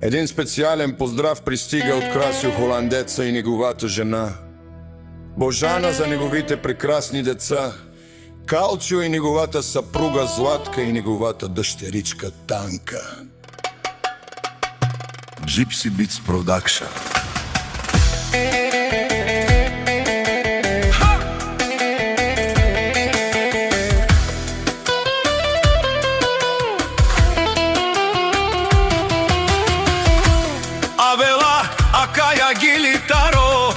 Един специален поздрав пристига от Красио Холандеца и неговата жена, Божана за неговите прекрасни деца, Калчо и неговата съпруга Златка и неговата дъщеричка Танка. Gypsy Beats Production. Акаја гилитаро,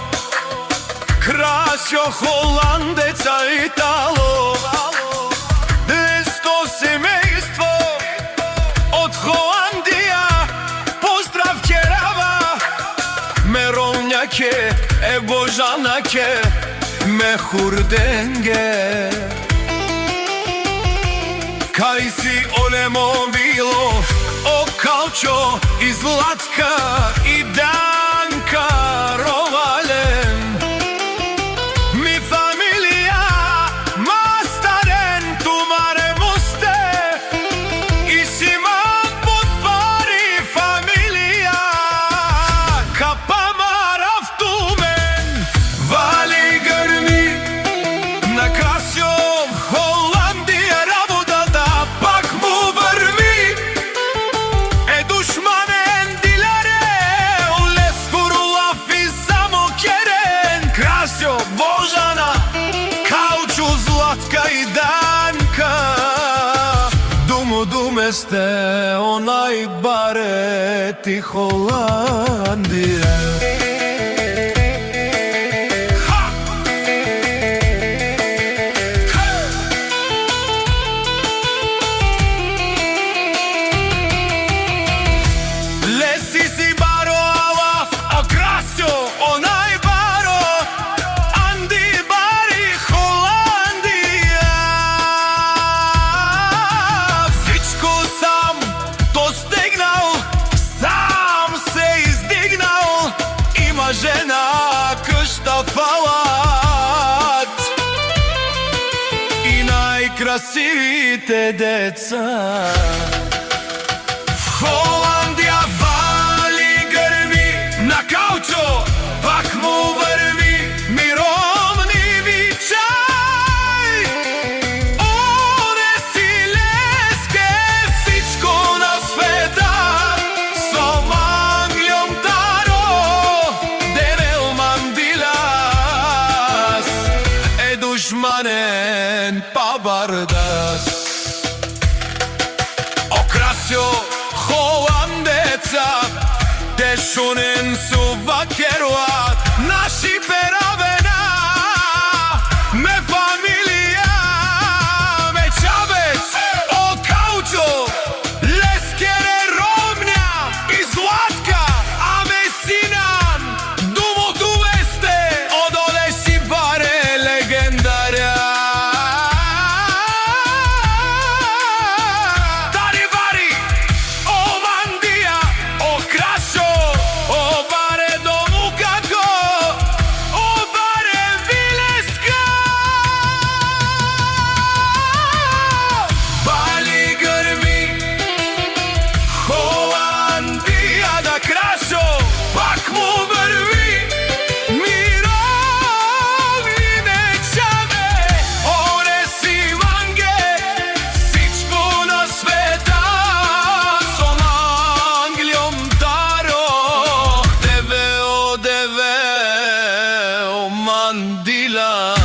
Красио Холандеца Итало, 200 семејство од Холандија, поздрав керава, ме ромњаке, Божанаке, ме хурденге. Кај си олемо било, о Калчо и Златка и Данка ровален. Ми фамилија мастарен тумаре мусте и си мам под пари фамилија капа марав тумен. Вали грми на Красио Холандија работата пак му върви. Душманен диларе, лескур лаф и само керен. Красио, Божана, Калчо, Златка и Данка. Думе сте онај барет и Холандија. Жена къща фалат и најкрасивите деца. В Холандија вали грми на Калчо, пак му върви мировни вичај. Онеси леске всичко на света со Англијом таро. Душманен пабардас. О Красио Холандеца, те шунен су вакеруат наши перавена. Ме фамилија ме чавец, о Калчо, лескере ромња и Златка, а ме синан думото весте, одоле си баре легендарја. Таривари, о Мандија, о Красио, о баре дому како, о баре Вилеска. Бали грми, Холандија да Красио, пак му върви мировни нечаве. Онеси манге всичко на света со Англијом таро. Девео Мандила.